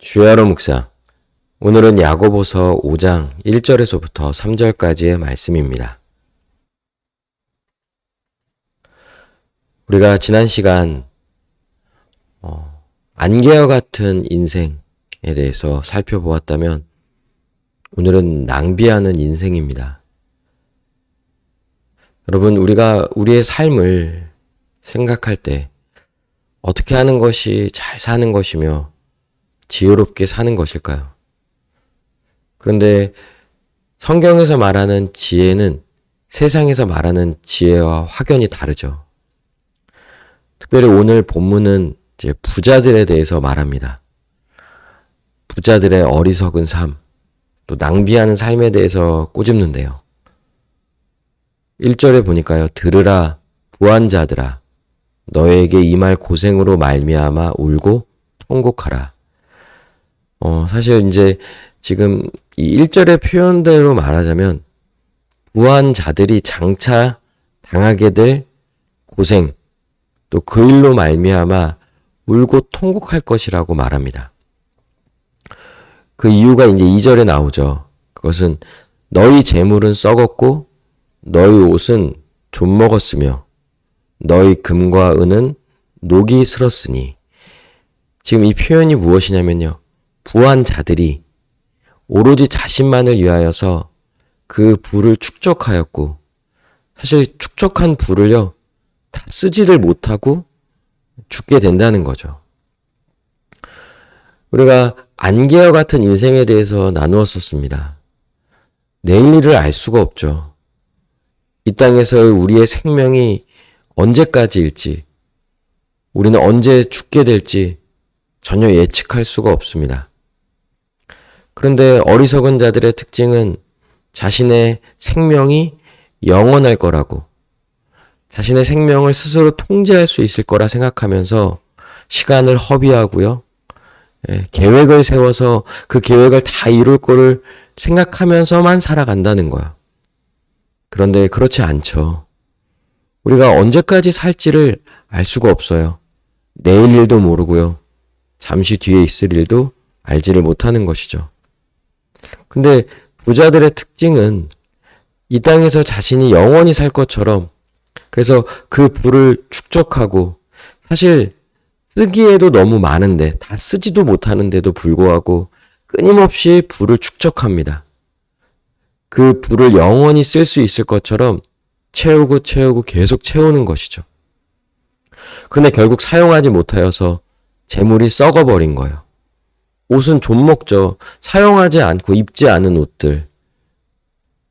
주야로 묵상. 오늘은 야고보서 5장 1절에서부터 3절까지의 말씀입니다. 우리가 지난 시간 안개와 같은 인생에 대해서 살펴보았다면 오늘은 낭비하는 인생입니다. 여러분, 우리가 우리의 삶을 생각할 때 어떻게 하는 것이 잘 사는 것이며 지혜롭게 사는 것일까요? 그런데 성경에서 말하는 지혜는 세상에서 말하는 지혜와 확연히 다르죠. 특별히 오늘 본문은 이제 부자들에 대해서 말합니다. 부자들의 어리석은 삶, 또 낭비하는 삶에 대해서 꼬집는데요. 1절에 보니까요. 들으라 부한자들아 너에게 임할 고생으로 말미암아 울고 통곡하라. 사실 이제 지금 이 1절의 표현대로 말하자면 부한 자들이 장차 당하게 될 고생, 또 그 일로 말미암아 울고 통곡할 것이라고 말합니다. 그 이유가 이제 2절에 나오죠. 그것은 너희 재물은 썩었고 너희 옷은 좀 먹었으며 너희 금과 은은 녹이 슬었으니. 지금 이 표현이 무엇이냐면요. 부한 자들이 오로지 자신만을 위하여서 그 부를 축적하였고, 사실 축적한 부를요 다 쓰지를 못하고 죽게 된다는 거죠. 우리가 안개와 같은 인생에 대해서 나누었었습니다. 내일 일을 알 수가 없죠. 이 땅에서의 우리의 생명이 언제까지일지, 우리는 언제 죽게 될지 전혀 예측할 수가 없습니다. 그런데 어리석은 자들의 특징은 자신의 생명이 영원할 거라고, 자신의 생명을 스스로 통제할 수 있을 거라 생각하면서 시간을 허비하고요. 계획을 세워서 그 계획을 다 이룰 거를 생각하면서만 살아간다는 거야. 그런데 그렇지 않죠. 우리가 언제까지 살지를 알 수가 없어요. 내일 일도 모르고요. 잠시 뒤에 있을 일도 알지를 못하는 것이죠. 근데 부자들의 특징은 이 땅에서 자신이 영원히 살 것처럼, 그래서 그 부를 축적하고, 사실 쓰기에도 너무 많은데 다 쓰지도 못하는데도 불구하고 끊임없이 부를 축적합니다. 그 부를 영원히 쓸 수 있을 것처럼 채우고 계속 채우는 것이죠. 그런데 결국 사용하지 못하여서 재물이 썩어버린 거예요. 옷은 좀 먹죠. 사용하지 않고 입지 않은 옷들.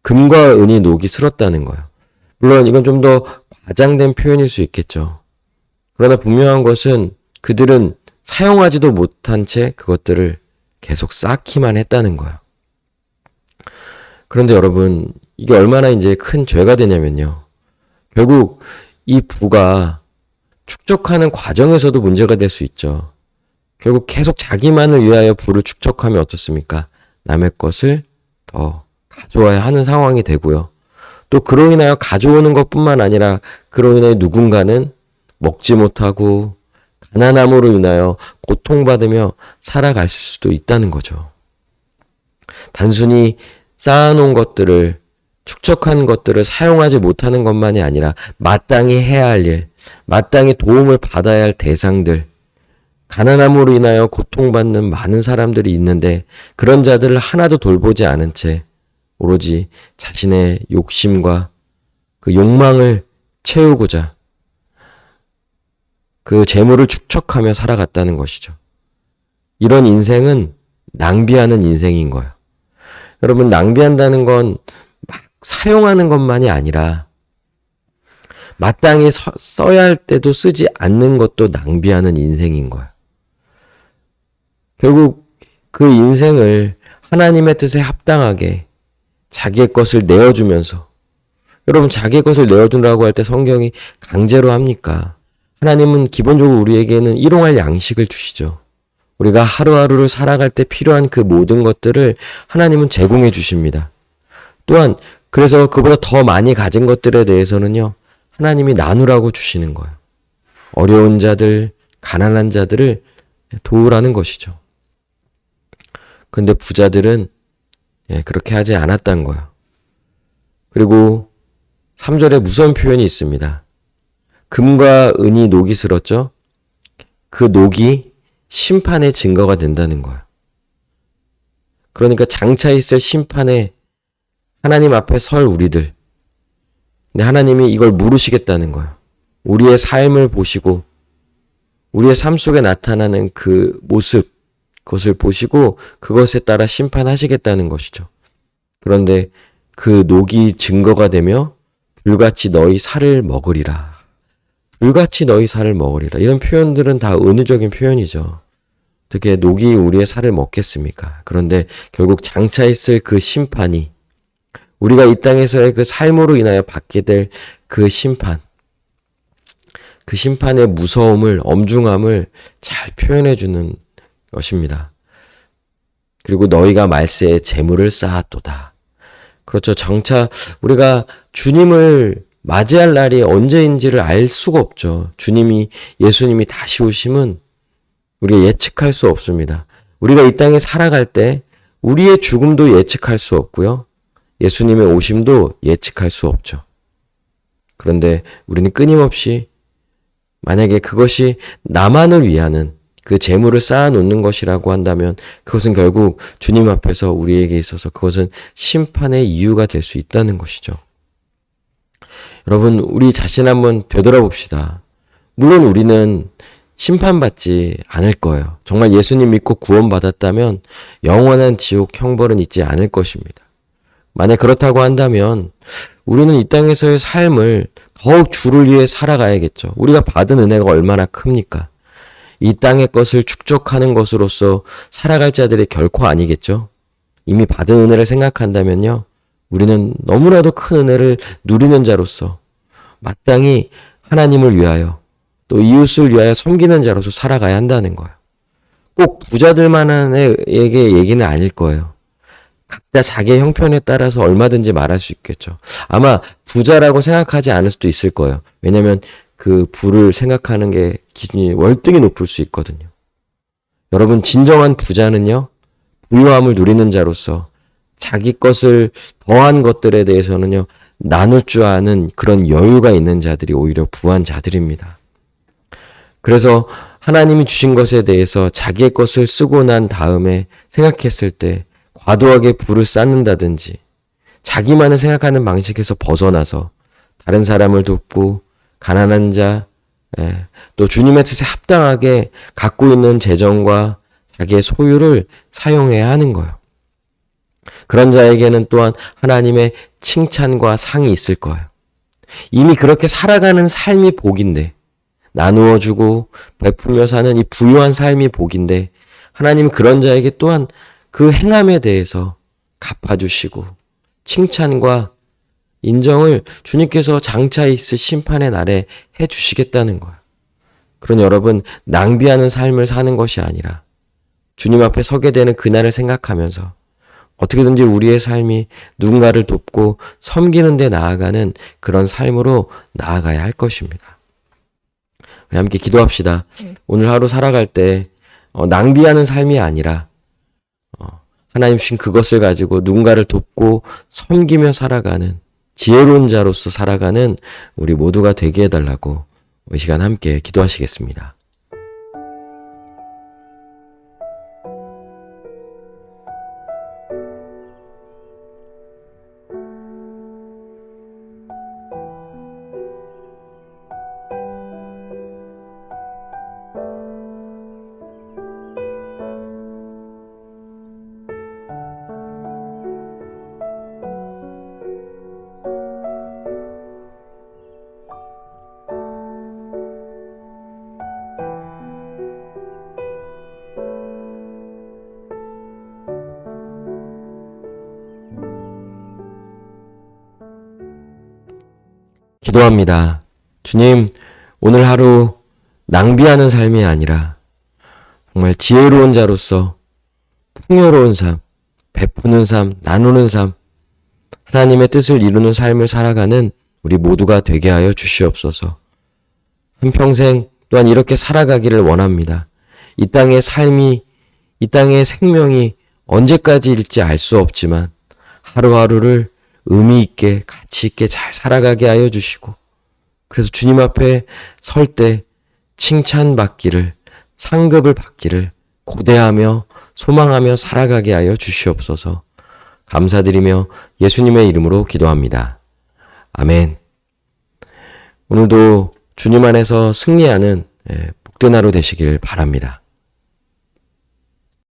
금과 은이 녹이 슬었다는 거예요. 물론 이건 좀 더 과장된 표현일 수 있겠죠. 그러나 분명한 것은 그들은 사용하지도 못한 채 그것들을 계속 쌓기만 했다는 거예요. 그런데 여러분, 이게 얼마나 이제 큰 죄가 되냐면요. 결국 이 부가 축적하는 과정에서도 문제가 될 수 있죠. 결국 계속 자기만을 위하여 부를 축적하면 어떻습니까? 남의 것을 더 가져와야 하는 상황이 되고요. 또 그로 인하여 가져오는 것뿐만 아니라 그로 인해 누군가는 먹지 못하고 가난함으로 인하여 고통받으며 살아갈 수도 있다는 거죠. 단순히 쌓아놓은 것들을, 축적한 것들을 사용하지 못하는 것만이 아니라 마땅히 해야 할 일, 마땅히 도움을 받아야 할 대상들, 가난함으로 인하여 고통받는 많은 사람들이 있는데 그런 자들을 하나도 돌보지 않은 채 오로지 자신의 욕심과 그 욕망을 채우고자 그 재물을 축적하며 살아갔다는 것이죠. 이런 인생은 낭비하는 인생인 거예요. 여러분, 낭비한다는 건 막 사용하는 것만이 아니라 마땅히 써야 할 때도 쓰지 않는 것도 낭비하는 인생인 거예요. 결국 그 인생을 하나님의 뜻에 합당하게 자기의 것을 내어주면서, 여러분, 자기의 것을 내어준다고 할 때 성경이 강제로 합니까? 하나님은 기본적으로 우리에게는 일용할 양식을 주시죠. 우리가 하루하루를 살아갈 때 필요한 그 모든 것들을 하나님은 제공해 주십니다. 또한 그래서 그보다 더 많이 가진 것들에 대해서는요, 하나님이 나누라고 주시는 거예요. 어려운 자들, 가난한 자들을 도우라는 것이죠. 그런데 부자들은 그렇게 하지 않았다는 거예요. 그리고 3절에 무서운 표현이 있습니다. 금과 은이 녹이 슬었죠? 그 녹이 심판의 증거가 된다는 거예요. 그러니까 장차 있을 심판에 하나님 앞에 설 우리들. 근데 하나님이 이걸 물으시겠다는 거예요. 우리의 삶을 보시고 우리의 삶 속에 나타나는 그 모습, 그것을 보시고 그것에 따라 심판하시겠다는 것이죠. 그런데 그 녹이 증거가 되며 불같이 너희 살을 먹으리라. 불같이 너희 살을 먹으리라. 이런 표현들은 다 은유적인 표현이죠. 어떻게 녹이 우리의 살을 먹겠습니까? 그런데 결국 장차 있을 그 심판이 우리가 이 땅에서의 그 삶으로 인하여 받게 될 그 심판, 그 심판의 무서움을, 엄중함을 잘 표현해 주는 것입니다. 그리고 너희가 말세에 재물을 쌓았도다. 그렇죠. 장차 우리가 주님을 맞이할 날이 언제인지를 알 수가 없죠. 예수님이 다시 오심은 우리가 예측할 수 없습니다. 우리가 이 땅에 살아갈 때 우리의 죽음도 예측할 수 없고요. 예수님의 오심도 예측할 수 없죠. 그런데 우리는 끊임없이 만약에 그것이 나만을 위하는 그 재물을 쌓아놓는 것이라고 한다면 그것은 결국 주님 앞에서 우리에게 있어서 그것은 심판의 이유가 될 수 있다는 것이죠. 여러분, 우리 자신 한번 되돌아봅시다. 물론 우리는 심판받지 않을 거예요. 정말 예수님 믿고 구원받았다면 영원한 지옥 형벌은 있지 않을 것입니다. 만약 그렇다고 한다면 우리는 이 땅에서의 삶을 더욱 주를 위해 살아가야겠죠. 우리가 받은 은혜가 얼마나 큽니까? 이 땅의 것을 축적하는 것으로서 살아갈 자들이 결코 아니겠죠. 이미 받은 은혜를 생각한다면요. 우리는 너무나도 큰 은혜를 누리는 자로서 마땅히 하나님을 위하여 또 이웃을 위하여 섬기는 자로서 살아가야 한다는 거예요. 꼭 부자들만에게 얘기는 아닐 거예요. 각자 자기의 형편에 따라서 얼마든지 말할 수 있겠죠. 아마 부자라고 생각하지 않을 수도 있을 거예요. 왜냐하면 그 부를 생각하는 게 기준이 월등히 높을 수 있거든요. 여러분, 진정한 부자는요, 부유함을 누리는 자로서 자기 것을 더한 것들에 대해서는요, 나눌 줄 아는 그런 여유가 있는 자들이 오히려 부한 자들입니다. 그래서 하나님이 주신 것에 대해서 자기의 것을 쓰고 난 다음에 생각했을 때 과도하게 부를 쌓는다든지 자기만을 생각하는 방식에서 벗어나서 다른 사람을 돕고 가난한 자, 또 주님의 뜻에 합당하게 갖고 있는 재정과 자기의 소유를 사용해야 하는 거예요. 그런 자에게는 또한 하나님의 칭찬과 상이 있을 거예요. 이미 그렇게 살아가는 삶이 복인데, 나누어 주고 베풀며 사는 이 부유한 삶이 복인데, 하나님은 그런 자에게 또한 그 행함에 대해서 갚아주시고 칭찬과 인정을 주님께서 장차 있을 심판의 날에 해주시겠다는 거예요. 그러니 여러분, 낭비하는 삶을 사는 것이 아니라 주님 앞에 서게 되는 그날을 생각하면서 어떻게든지 우리의 삶이 누군가를 돕고 섬기는 데 나아가는 그런 삶으로 나아가야 할 것입니다. 우리 함께 기도합시다. 오늘 하루 살아갈 때 낭비하는 삶이 아니라 하나님 주신 그것을 가지고 누군가를 돕고 섬기며 살아가는 지혜로운 자로서 살아가는 우리 모두가 되게 해달라고 이 시간 함께 기도하시겠습니다. 기도합니다. 주님, 오늘 하루 낭비하는 삶이 아니라 정말 지혜로운 자로서 풍요로운 삶, 베푸는 삶, 나누는 삶, 하나님의 뜻을 이루는 삶을 살아가는 우리 모두가 되게 하여 주시옵소서. 한평생 또한 이렇게 살아가기를 원합니다. 이 땅의 삶이, 이 땅의 생명이 언제까지일지 알 수 없지만 하루하루를 의미 있게 가치 있게 잘 살아가게 하여 주시고, 그래서 주님 앞에 설 때 칭찬받기를, 상급을 받기를 고대하며 소망하며 살아가게 하여 주시옵소서. 감사드리며 예수님의 이름으로 기도합니다. 아멘. 오늘도 주님 안에서 승리하는 복된 하루 되시길 바랍니다.